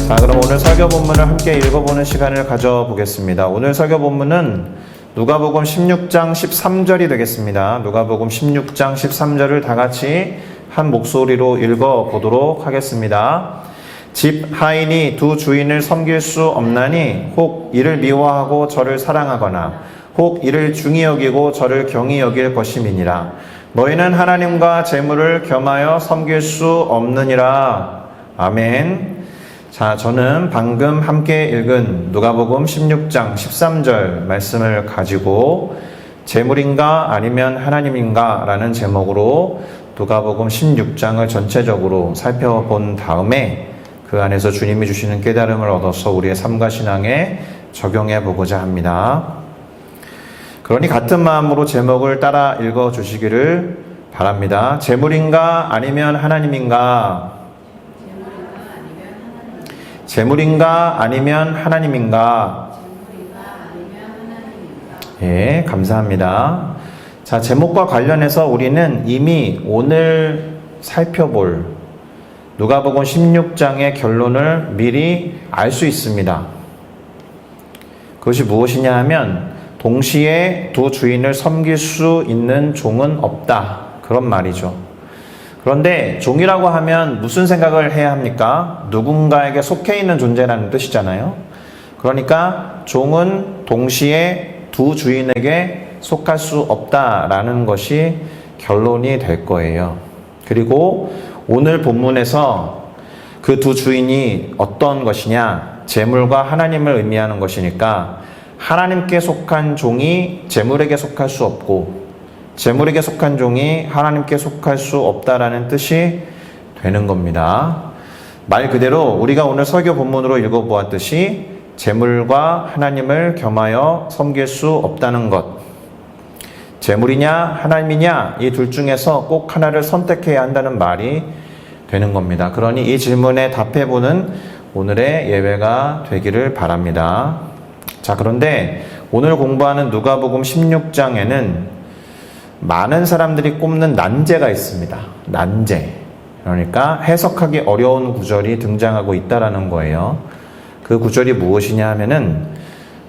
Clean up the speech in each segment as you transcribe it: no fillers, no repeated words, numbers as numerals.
자, 그럼 오늘 설교 본문을 함께 읽어보는 시간을 가져보겠습니다. 오늘 설교 본문은 누가복음 16장 13절이 되겠습니다. 누가복음 16장 13절을 다 같이 한 목소리로 읽어보도록 하겠습니다. 집 하인이 두 주인을 섬길 수 없나니 혹 이를 미워하고 저를 사랑하거나 혹 이를 중히 여기고 저를 경히 여길 것임이니라. 너희는 하나님과 재물을 겸하여 섬길 수 없느니라. 아멘. 자, 저는 방금 함께 읽은 누가복음 16장 13절 말씀을 가지고 재물인가 아니면 하나님인가 라는 제목으로 누가복음 16장을 전체적으로 살펴본 다음에 그 안에서 주님이 주시는 깨달음을 얻어서 우리의 삶과 신앙에 적용해 보고자 합니다. 그러니 같은 마음으로 제목을 따라 읽어 주시기를 바랍니다. 재물인가 아니면 하나님인가? 재물인가 아니면 하나님인가? 예, 감사합니다. 자, 제목과 관련해서 우리는 이미 오늘 살펴볼 누가복음 16장의 결론을 미리 알 수 있습니다. 그것이 무엇이냐 하면 동시에 두 주인을 섬길 수 있는 종은 없다. 그런 말이죠. 그런데 종이라고 하면 무슨 생각을 해야 합니까? 누군가에게 속해 있는 존재라는 뜻이잖아요. 그러니까 종은 동시에 두 주인에게 속할 수 없다라는 것이 결론이 될 거예요. 그리고 오늘 본문에서 그 두 주인이 어떤 것이냐? 재물과 하나님을 의미하는 것이니까 하나님께 속한 종이 재물에게 속할 수 없고 재물에게 속한 종이 하나님께 속할 수 없다라는 뜻이 되는 겁니다. 말 그대로 우리가 오늘 설교 본문으로 읽어보았듯이 재물과 하나님을 겸하여 섬길 수 없다는 것, 재물이냐 하나님이냐 이 둘 중에서 꼭 하나를 선택해야 한다는 말이 되는 겁니다. 그러니 이 질문에 답해보는 오늘의 예배가 되기를 바랍니다. 자, 그런데 오늘 공부하는 누가복음 16장에는 많은 사람들이 꼽는 난제가 있습니다. 난제. 그러니까 해석하기 어려운 구절이 등장하고 있다라는 거예요. 그 구절이 무엇이냐 하면은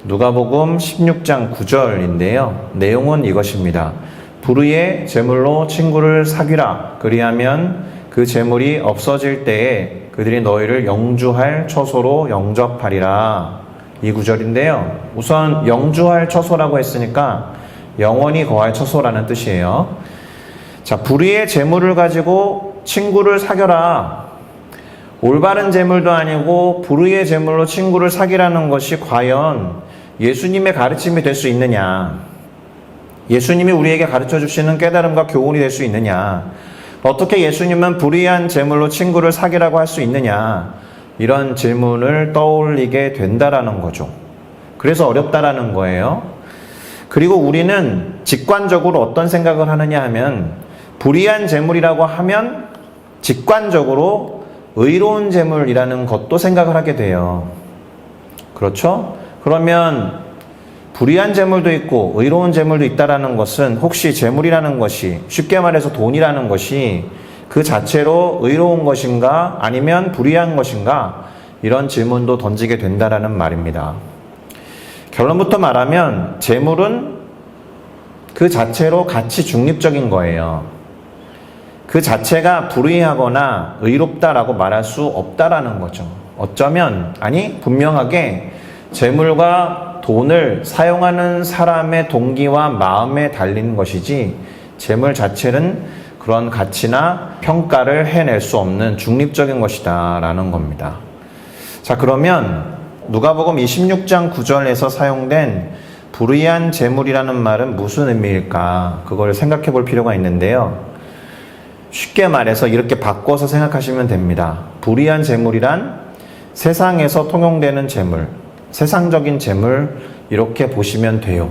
누가복음 16장 9절인데요. 내용은 이것입니다. 불의의 재물로 친구를 사귀라. 그리하면 그 재물이 없어질 때에 그들이 너희를 영주할 처소로 영접하리라. 이 구절인데요. 우선 영주할 처소라고 했으니까 영원히 거할 처소라는 뜻이에요. 자, 불의의 재물을 가지고 친구를 사겨라. 올바른 재물도 아니고 불의의 재물로 친구를 사귀라는 것이 과연 예수님의 가르침이 될 수 있느냐? 예수님이 우리에게 가르쳐 주시는 깨달음과 교훈이 될 수 있느냐? 어떻게 예수님은 불의한 재물로 친구를 사귀라고 할 수 있느냐? 이런 질문을 떠올리게 된다라는 거죠. 그래서 어렵다라는 거예요. 그리고 우리는 직관적으로 어떤 생각을 하느냐 하면 불의한 재물이라고 하면 직관적으로 의로운 재물이라는 것도 생각을 하게 돼요. 그렇죠? 그러면 불의한 재물도 있고 의로운 재물도 있다라는 것은 혹시 재물이라는 것이 쉽게 말해서 돈이라는 것이 그 자체로 의로운 것인가 아니면 불의한 것인가 이런 질문도 던지게 된다라는 말입니다. 결론부터 말하면 재물은 그 자체로 가치 중립적인 거예요. 그 자체가 불의하거나 의롭다라고 말할 수 없다라는 거죠. 어쩌면 아니 분명하게 재물과 돈을 사용하는 사람의 동기와 마음에 달린 것이지 재물 자체는 그런 가치나 평가를 해낼 수 없는 중립적인 것이다 라는 겁니다. 자, 그러면 누가복음 26장 9절에서 사용된 불의한 재물이라는 말은 무슨 의미일까? 그걸 생각해 볼 필요가 있는데요. 쉽게 말해서 이렇게 바꿔서 생각하시면 됩니다. 불의한 재물이란 세상에서 통용되는 재물, 세상적인 재물 이렇게 보시면 돼요.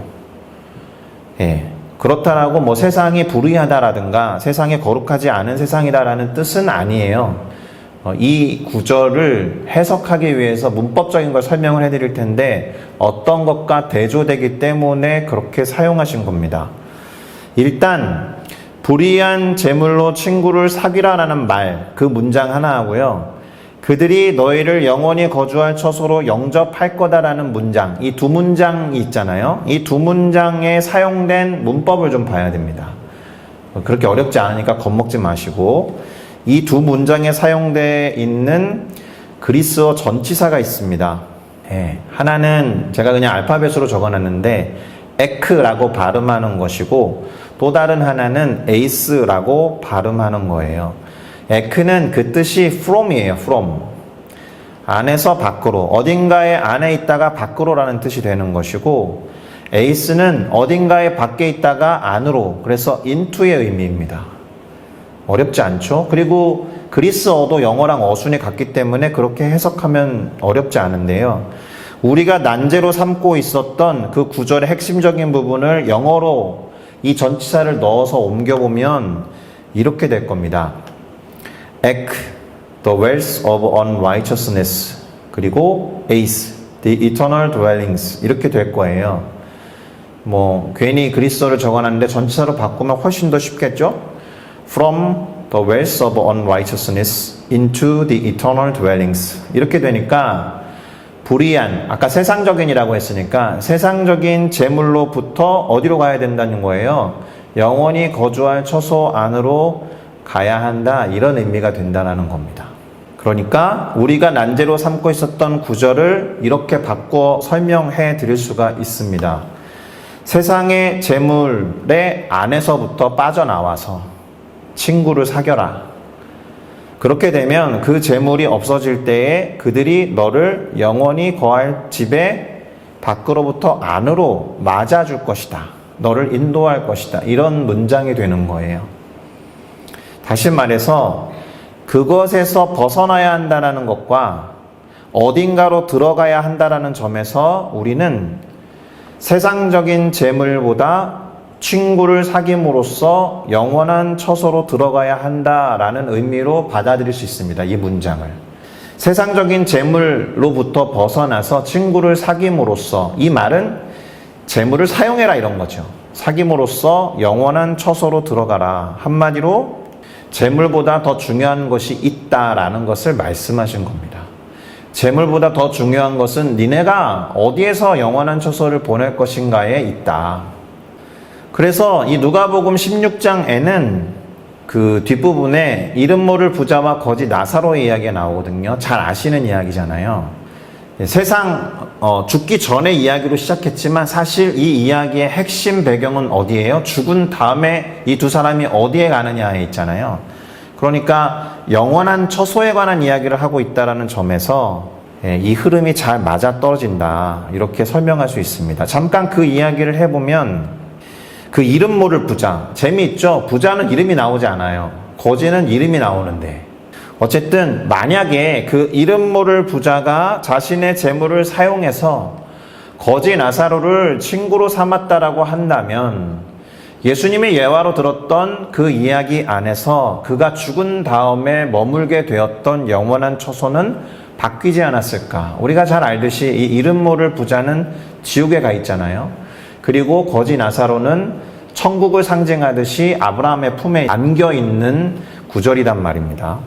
예. 그렇다라고 뭐 세상이 불의하다라든가 세상에 거룩하지 않은 세상이다라는 뜻은 아니에요. 이 구절을 해석하기 위해서 문법적인 걸 설명을 해드릴 텐데 어떤 것과 대조되기 때문에 그렇게 사용하신 겁니다. 일단 불의한 재물로 친구를 사귀라라는 말, 그 문장 하나 하고요. 그 그들이 너희를 영원히 거주할 처소로 영접할 거다라는 문장, 이 두 문장이 있잖아요. 이 두 문장에 사용된 문법을 좀 봐야 됩니다. 그렇게 어렵지 않으니까 겁먹지 마시고, 이 두 문장에 사용되어 있는 그리스어 전치사가 있습니다. 하나는 제가 그냥 알파벳으로 적어놨는데 에크라고 발음하는 것이고, 또 다른 하나는 에이스라고 발음하는 거예요. 에크는 그 뜻이 from이에요. from. 안에서 밖으로, 어딘가에 안에 있다가 밖으로라는 뜻이 되는 것이고, 에이스는 어딘가에 밖에 있다가 안으로, 그래서 into의 의미입니다. 어렵지 않죠? 그리고 그리스어도 영어랑 어순이 같기 때문에 그렇게 해석하면 어렵지 않은데요. 우리가 난제로 삼고 있었던 그 구절의 핵심적인 부분을 영어로 이 전치사를 넣어서 옮겨보면 이렇게 될 겁니다. Ek, the wells of unrighteousness, 그리고 Ace, the eternal dwellings, 이렇게 될 거예요. 괜히 그리스어를 적어놨는데 전치사로 바꾸면 훨씬 더 쉽겠죠? From the wells of unrighteousness into the eternal dwellings, 이렇게 되니까 불의한, 아까 세상적인이라고 했으니까 세상적인 재물로부터 어디로 가야 된다는 거예요? 영원히 거주할 처소 안으로 가야 한다, 이런 의미가 된다는 겁니다. 그러니까 우리가 난제로 삼고 있었던 구절을 이렇게 바꿔 설명해 드릴 수가 있습니다. 세상의 재물의 안에서부터 빠져나와서 친구를 사겨라. 그렇게 되면 그 재물이 없어질 때에 그들이 너를 영원히 거할 집에 밖으로부터 안으로 맞아줄 것이다. 너를 인도할 것이다. 이런 문장이 되는 거예요. 다시 말해서 그것에서 벗어나야 한다는 것과 어딘가로 들어가야 한다는 점에서 우리는 세상적인 재물보다 친구를 사귐으로써 영원한 처소로 들어가야 한다라는 의미로 받아들일 수 있습니다. 이 문장을. 세상적인 재물로부터 벗어나서 친구를 사귐으로써, 이 말은 재물을 사용해라 이런 거죠. 사귐으로써 영원한 처소로 들어가라. 한마디로 재물보다 더 중요한 것이 있다라는 것을 말씀하신 겁니다. 재물보다 더 중요한 것은 니네가 어디에서 영원한 처소를 보낼 것인가에 있다. 그래서 이 누가복음 16장에는 그 뒷부분에 이름 모를 부자와 거지 나사로의 이야기가 나오거든요. 잘 아시는 이야기잖아요. 세상 죽기 전의 이야기로 시작했지만 사실 이 이야기의 핵심 배경은 어디예요? 죽은 다음에 이 두 사람이 어디에 가느냐에 있잖아요. 그러니까 영원한 처소에 관한 이야기를 하고 있다는 점에서 이 흐름이 잘 맞아떨어진다, 이렇게 설명할 수 있습니다. 잠깐 그 이야기를 해보면, 그 이름 모를 부자, 재미있죠? 부자는 이름이 나오지 않아요. 거지는 이름이 나오는데, 어쨌든 만약에 그 이름 모를 부자가 자신의 재물을 사용해서 거지 나사로를 친구로 삼았다라고 한다면, 예수님의 예화로 들었던 그 이야기 안에서 그가 죽은 다음에 머물게 되었던 영원한 처소는 바뀌지 않았을까? 우리가 잘 알듯이 이 이름 모를 부자는 지옥에 가 있잖아요. 그리고 거지 나사로는 천국을 상징하듯이 아브라함의 품에 안겨있는 구절이란 말입니다.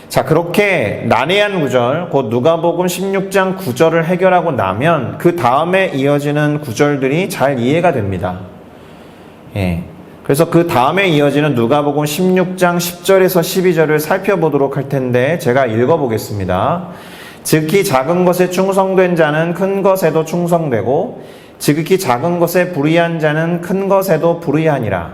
자, 그렇게 난해한 구절, 곧 누가복음 16장 구절을 해결하고 나면 그 다음에 이어지는 구절들이 잘 이해가 됩니다. 그래서 그 다음에 이어지는 누가복음 16장 10절에서 12절을 살펴보도록 할 텐데 제가 읽어보겠습니다. 지극히 작은 것에 충성된 자는 큰 것에도 충성되고 지극히 작은 것에 불의한 자는 큰 것에도 불의하니라.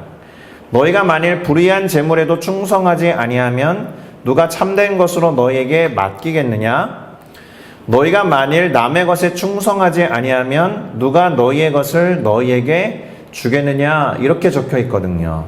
너희가 만일 불의한 재물에도 충성하지 아니하면 누가 참된 것으로 너희에게 맡기겠느냐? 너희가 만일 남의 것에 충성하지 아니하면 누가 너희의 것을 너희에게 주겠느냐? 이렇게 적혀 있거든요.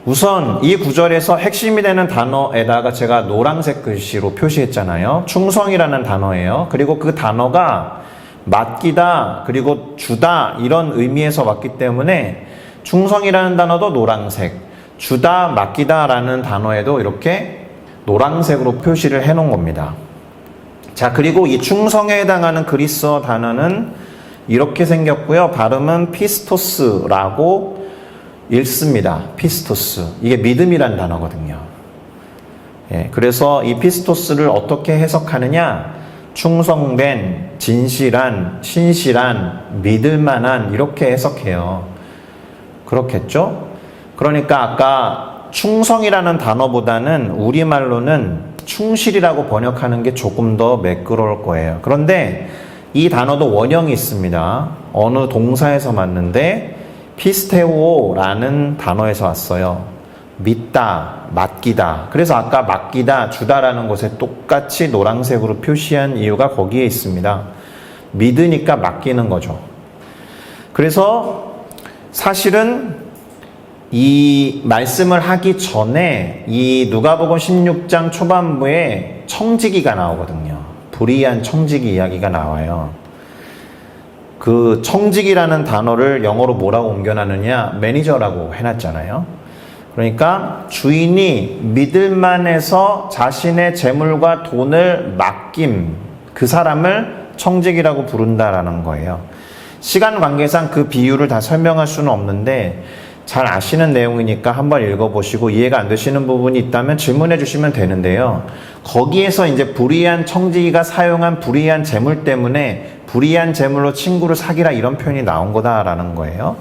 우선 이 구절에서 핵심이 되는 단어에다가 제가 노란색 글씨로 표시했잖아요. 충성이라는 단어예요. 그리고 그 단어가 맡기다, 그리고 주다, 이런 의미에서 왔기 때문에 충성이라는 단어도 노란색, 주다, 맡기다 라는 단어에도 이렇게 노란색으로 표시를 해 놓은 겁니다. 자, 그리고 이 충성에 해당하는 그리스어 단어는 이렇게 생겼고요. 발음은 피스토스라고 읽습니다. 피스토스. 이게 믿음이란 단어거든요. 예, 그래서 이 피스토스를 어떻게 해석하느냐? 충성된, 진실한, 신실한, 믿을만한 이렇게 해석해요. 그렇겠죠? 그러니까 아까 충성이라는 단어보다는 우리말로는 충실이라고 번역하는 게 조금 더 매끄러울 거예요. 그런데 이 단어도 원형이 있습니다. 어느 동사에서 왔는데 피스테오라는 단어에서 왔어요. 믿다, 맡기다. 그래서 아까 맡기다, 주다라는 것에 똑같이 노란색으로 표시한 이유가 거기에 있습니다. 믿으니까 맡기는 거죠. 그래서 사실은 이 말씀을 하기 전에 이 누가복음 16장 초반부에 청지기가 나오거든요. 불의한 청지기 이야기가 나와요. 그 청지기라는 단어를 영어로 뭐라고 옮겨놨느냐? 매니저라고 해놨잖아요. 그러니까 주인이 믿을만해서 자신의 재물과 돈을 맡김, 그 사람을 청지기라고 부른다라는 거예요. 시간 관계상 그 비유를 다 설명할 수는 없는데 잘 아시는 내용이니까 한번 읽어보시고 이해가 안 되시는 부분이 있다면 질문해 주시면 되는데요. 거기에서 이제 불의한 청지기가 사용한 불의한 재물 때문에 불의한 재물로 친구를 사귀라 이런 표현이 나온 거다라는 거예요.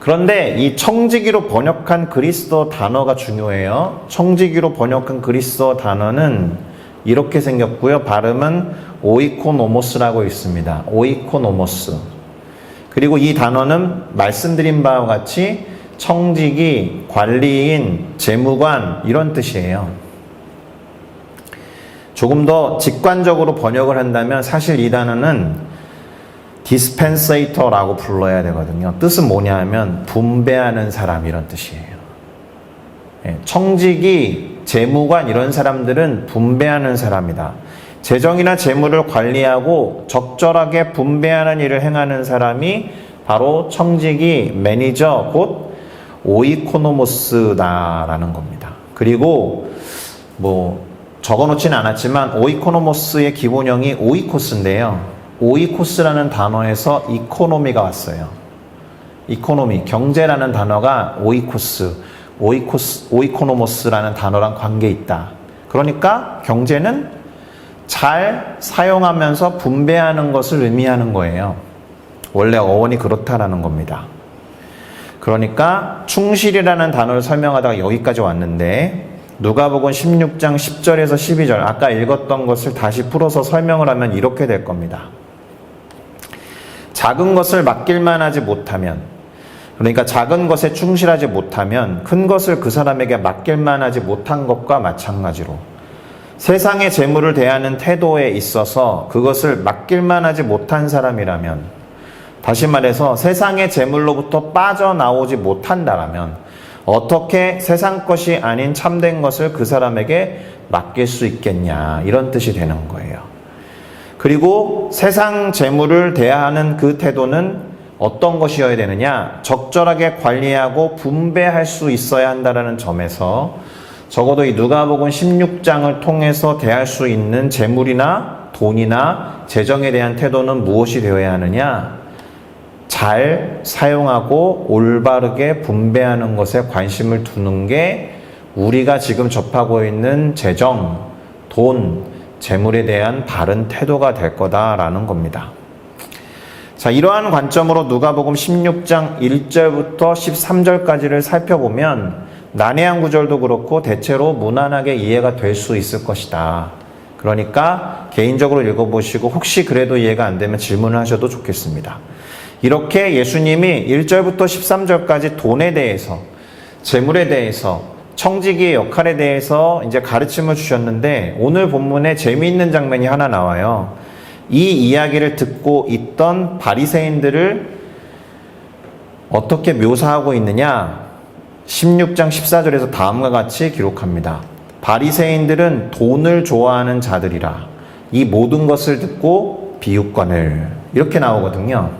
그런데 이 청지기로 번역한 그리스도 단어가 중요해요. 청지기로 번역한 그리스도 단어는 이렇게 생겼고요. 발음은 오이코노모스라고 있습니다. 오이코노모스. 그리고 이 단어는 말씀드린 바와 같이 청지기, 관리인, 재무관 이런 뜻이에요. 조금 더 직관적으로 번역을 한다면 사실 이 단어는 디스펜세이터라고 불러야 되거든요. 뜻은 뭐냐 하면 분배하는 사람 이런 뜻이에요. 청지기, 재무관 이런 사람들은 분배하는 사람이다. 재정이나 재물을 관리하고 적절하게 분배하는 일을 행하는 사람이 바로 청지기, 매니저, 곧 오이코노모스다라는 겁니다. 그리고 뭐 적어놓지는 않았지만 오이코노모스의 기본형이 오이코스인데요. 오이코스라는 단어에서 이코노미가 왔어요. 이코노미, 경제라는 단어가 오이코노모스라는 단어랑 관계 있다. 그러니까 경제는 잘 사용하면서 분배하는 것을 의미하는 거예요. 원래 어원이 그렇다라는 겁니다. 그러니까 충실이라는 단어를 설명하다가 여기까지 왔는데 누가복음 16장 10절에서 12절 아까 읽었던 것을 다시 풀어서 설명을 하면 이렇게 될 겁니다. 작은 것을 맡길만 하지 못하면, 그러니까 작은 것에 충실하지 못하면 큰 것을 그 사람에게 맡길만 하지 못한 것과 마찬가지로 세상의 재물을 대하는 태도에 있어서 그것을 맡길만 하지 못한 사람이라면, 다시 말해서 세상의 재물로부터 빠져나오지 못한다라면 어떻게 세상 것이 아닌 참된 것을 그 사람에게 맡길 수 있겠냐, 이런 뜻이 되는 거예요. 그리고 세상 재물을 대하는 그 태도는 어떤 것이어야 되느냐? 적절하게 관리하고 분배할 수 있어야 한다는 점에서 적어도 이 누가복음 16장을 통해서 대할 수 있는 재물이나 돈이나 재정에 대한 태도는 무엇이 되어야 하느냐? 잘 사용하고 올바르게 분배하는 것에 관심을 두는 게 우리가 지금 접하고 있는 재정, 돈, 재물에 대한 바른 태도가 될 거다라는 겁니다. 자, 이러한 관점으로 누가복음 16장 1절부터 13절까지를 살펴보면 난해한 구절도 그렇고 대체로 무난하게 이해가 될 수 있을 것이다. 그러니까 개인적으로 읽어보시고 혹시 그래도 이해가 안 되면 질문을 하셔도 좋겠습니다. 이렇게 예수님이 1절부터 13절까지 돈에 대해서, 재물에 대해서, 청지기의 역할에 대해서 이제 가르침을 주셨는데 오늘 본문에 재미있는 장면이 하나 나와요. 이 이야기를 듣고 있던 바리새인들을 어떻게 묘사하고 있느냐? 16장 14절에서 다음과 같이 기록합니다. 바리새인들은 돈을 좋아하는 자들이라 이 모든 것을 듣고 비웃거늘, 이렇게 나오거든요.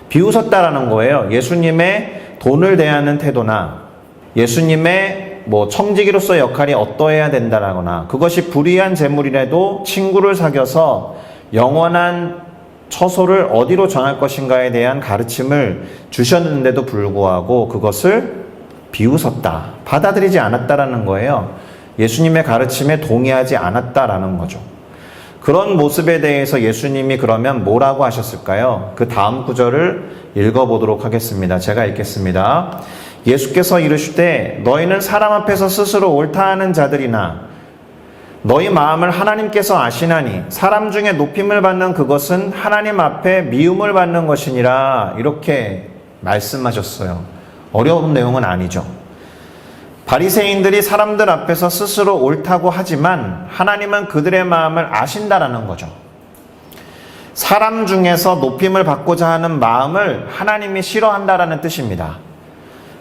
비웃었다라는 거예요. 예수님의 돈을 대하는 태도나 예수님의 청지기로서의 역할이 어떠해야 된다라거나 그것이 불의한 재물이라도 친구를 사귀어서 영원한 처소를 어디로 전할 것인가에 대한 가르침을 주셨는데도 불구하고 그것을 비웃었다, 받아들이지 않았다라는 거예요. 예수님의 가르침에 동의하지 않았다라는 거죠. 그런 모습에 대해서 예수님이 그러면 뭐라고 하셨을까요? 그 다음 구절을 읽어보도록 하겠습니다. 제가 읽겠습니다. 예수께서 이르시되 너희는 사람 앞에서 스스로 옳다 하는 자들이나 너희 마음을 하나님께서 아시나니 사람 중에 높임을 받는 그것은 하나님 앞에 미움을 받는 것이니라. 이렇게 말씀하셨어요. 어려운 내용은 아니죠. 바리새인들이 사람들 앞에서 스스로 옳다고 하지만 하나님은 그들의 마음을 아신다라는 거죠. 사람 중에서 높임을 받고자 하는 마음을 하나님이 싫어한다라는 뜻입니다.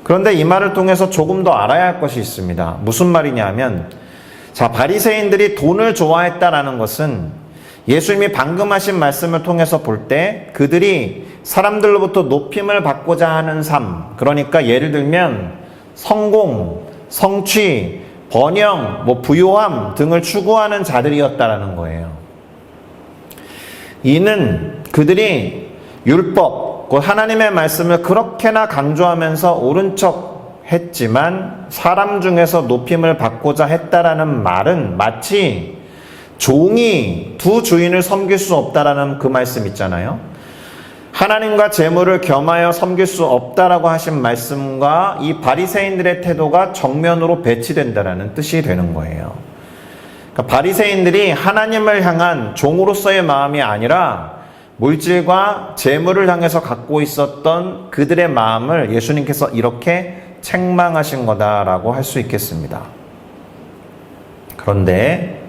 그런데 이 말을 통해서 조금 더 알아야 할 것이 있습니다. 무슨 말이냐면, 자, 바리새인들이 돈을 좋아했다라는 것은 예수님이 방금 하신 말씀을 통해서 볼 때 그들이 사람들로부터 높임을 받고자 하는 삶, 그러니까 예를 들면 성공, 성취, 번영, 부요함 등을 추구하는 자들이었다라는 거예요. 이는 그들이 율법, 곧 하나님의 말씀을 그렇게나 강조하면서 옳은 척 했지만 사람 중에서 높임을 받고자 했다라는 말은 마치 종이 두 주인을 섬길 수 없다라는 그 말씀 있잖아요. 하나님과 재물을 겸하여 섬길 수 없다라고 하신 말씀과 이 바리새인들의 태도가 정면으로 배치된다라는 뜻이 되는 거예요. 그러니까 바리새인들이 하나님을 향한 종으로서의 마음이 아니라 물질과 재물을 향해서 갖고 있었던 그들의 마음을 예수님께서 이렇게 책망하신 거다라고 할 수 있겠습니다. 그런데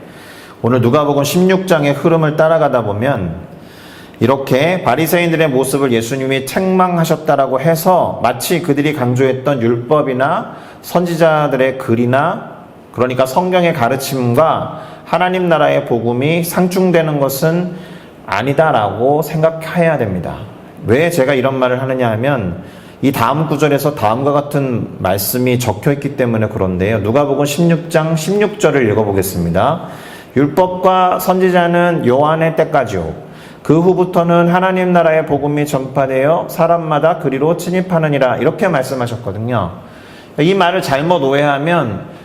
오늘 누가복음 16장의 흐름을 따라가다 보면 이렇게 바리새인들의 모습을 예수님이 책망하셨다라고 해서 마치 그들이 강조했던 율법이나 선지자들의 글이나, 그러니까 성경의 가르침과 하나님 나라의 복음이 상충되는 것은 아니다라고 생각해야 됩니다. 왜 제가 이런 말을 하느냐 하면 이 다음 구절에서 다음과 같은 말씀이 적혀있기 때문에 그런데요. 누가복음 16장 16절을 읽어보겠습니다. 율법과 선지자는 요한의 때까지요. 그 후부터는 하나님 나라의 복음이 전파되어 사람마다 그리로 침입하느니라. 이렇게 말씀하셨거든요. 이 말을 잘못 오해하면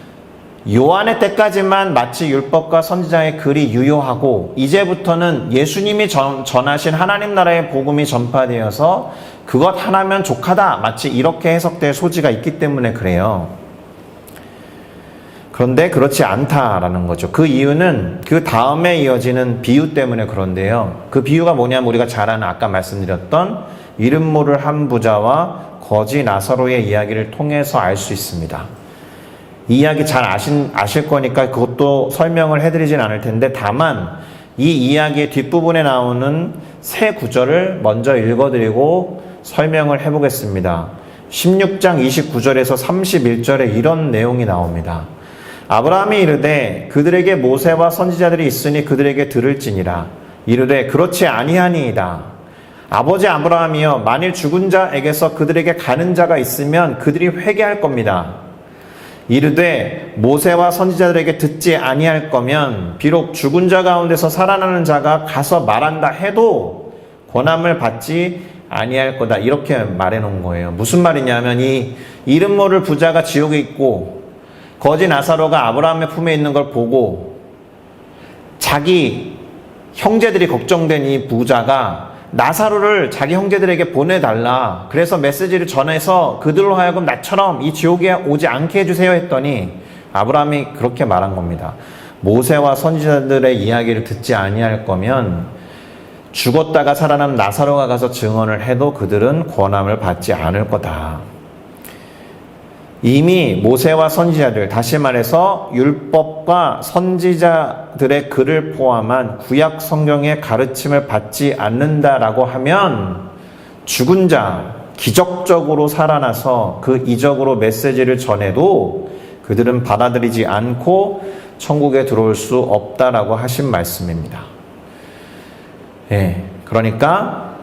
요한의 때까지만 마치 율법과 선지자의 글이 유효하고 이제부터는 예수님이 전하신 하나님 나라의 복음이 전파되어서 그것 하나면 족하다, 마치 이렇게 해석될 소지가 있기 때문에 그래요. 그런데 그렇지 않다라는 거죠. 그 이유는 그 다음에 이어지는 비유 때문에 그런데요. 그 비유가 뭐냐면 우리가 잘 아는 아까 말씀드렸던 이름 모를 한 부자와 거지 나사로의 이야기를 통해서 알 수 있습니다. 이 이야기 잘 아실 거니까 그것도 설명을 해드리진 않을 텐데, 다만 이 이야기의 뒷부분에 나오는 세 구절을 먼저 읽어드리고 설명을 해보겠습니다. 16장 29절에서 31절에 이런 내용이 나옵니다. 아브라함이 이르되 그들에게 모세와 선지자들이 있으니 그들에게 들을지니라. 이르되 그렇지 아니하니이다. 아버지 아브라함이여, 만일 죽은 자에게서 그들에게 가는 자가 있으면 그들이 회개할 겁니다. 이르되 모세와 선지자들에게 듣지 아니할 거면 비록 죽은 자 가운데서 살아나는 자가 가서 말한다 해도 권함을 받지 아니할 거다. 이렇게 말해 놓은 거예요. 무슨 말이냐면 이 이름 모를 부자가 지옥에 있고 거지 나사로가 아브라함의 품에 있는 걸 보고 자기 형제들이 걱정된 이 부자가 나사로를 자기 형제들에게 보내달라, 그래서 메시지를 전해서 그들로 하여금 나처럼 이 지옥에 오지 않게 해주세요 했더니 아브라함이 그렇게 말한 겁니다. 모세와 선지자들의 이야기를 듣지 아니할 거면 죽었다가 살아난 나사로가 가서 증언을 해도 그들은 권함을 받지 않을 거다. 이미 모세와 선지자들, 다시 말해서 율법과 선지자들의 글을 포함한 구약 성경의 가르침을 받지 않는다라고 하면 죽은 자, 기적적으로 살아나서 그 이적으로 메시지를 전해도 그들은 받아들이지 않고 천국에 들어올 수 없다라고 하신 말씀입니다. 그러니까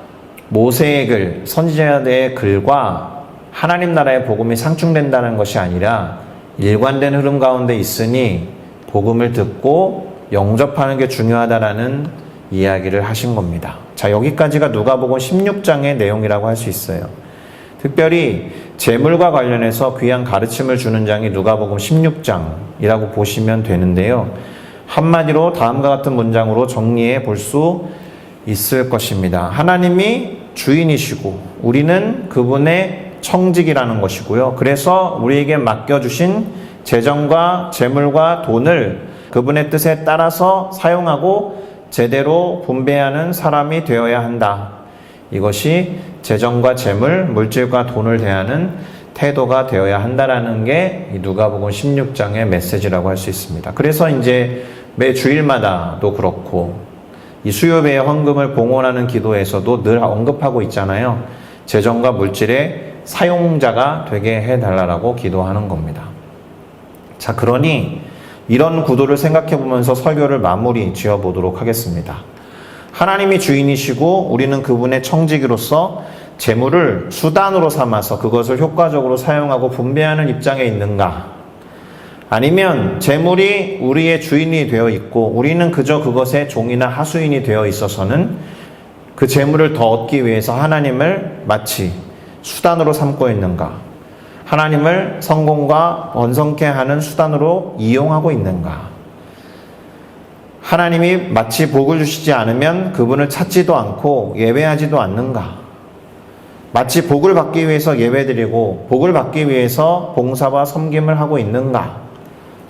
모세의 글, 선지자들의 글과 하나님 나라의 복음이 상충된다는 것이 아니라 일관된 흐름 가운데 있으니 복음을 듣고 영접하는 게 중요하다라는 이야기를 하신 겁니다. 자, 여기까지가 누가복음 16장의 내용이라고 할 수 있어요. 특별히 재물과 관련해서 귀한 가르침을 주는 장이 누가복음 16장이라고 보시면 되는데요. 한마디로 다음과 같은 문장으로 정리해 볼 수 있을 것입니다. 하나님이 주인이시고 우리는 그분의 청직이라는 것이고요. 그래서 우리에게 맡겨주신 재정과 재물과 돈을 그분의 뜻에 따라서 사용하고 제대로 분배하는 사람이 되어야 한다. 이것이 재정과 재물, 물질과 돈을 대하는 태도가 되어야 한다라는 게 누가복음 16장의 메시지라고 할 수 있습니다. 그래서 이제 매 주일마다도 그렇고 이 수요배의 헌금을 봉헌하는 기도에서도 늘 언급하고 있잖아요. 재정과 물질의 사용자가 되게 해달라고 기도하는 겁니다. 자, 그러니 이런 구도를 생각해 보면서 설교를 마무리 지어 보도록 하겠습니다. 하나님이 주인이시고 우리는 그분의 청지기로서 재물을 수단으로 삼아서 그것을 효과적으로 사용하고 분배하는 입장에 있는가? 아니면 재물이 우리의 주인이 되어 있고 우리는 그저 그것의 종이나 하수인이 되어 있어서는 그 재물을 더 얻기 위해서 하나님을 마치 수단으로 삼고 있는가? 하나님을 성공과 번성케 하는 수단으로 이용하고 있는가? 하나님이 마치 복을 주시지 않으면 그분을 찾지도 않고 예배하지도 않는가? 마치 복을 받기 위해서 예배드리고 복을 받기 위해서 봉사와 섬김을 하고 있는가?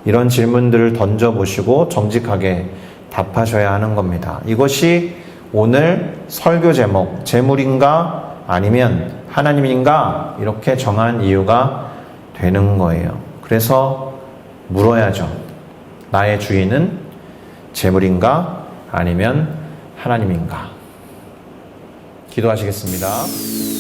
이런 질문들을 던져보시고 정직하게 답하셔야 하는 겁니다. 이것이 오늘 설교 제목, 재물인가 아니면 하나님인가 이렇게 정한 이유가 되는 거예요. 그래서 물어야죠. 나의 주인은 재물인가 아니면 하나님인가? 기도하시겠습니다.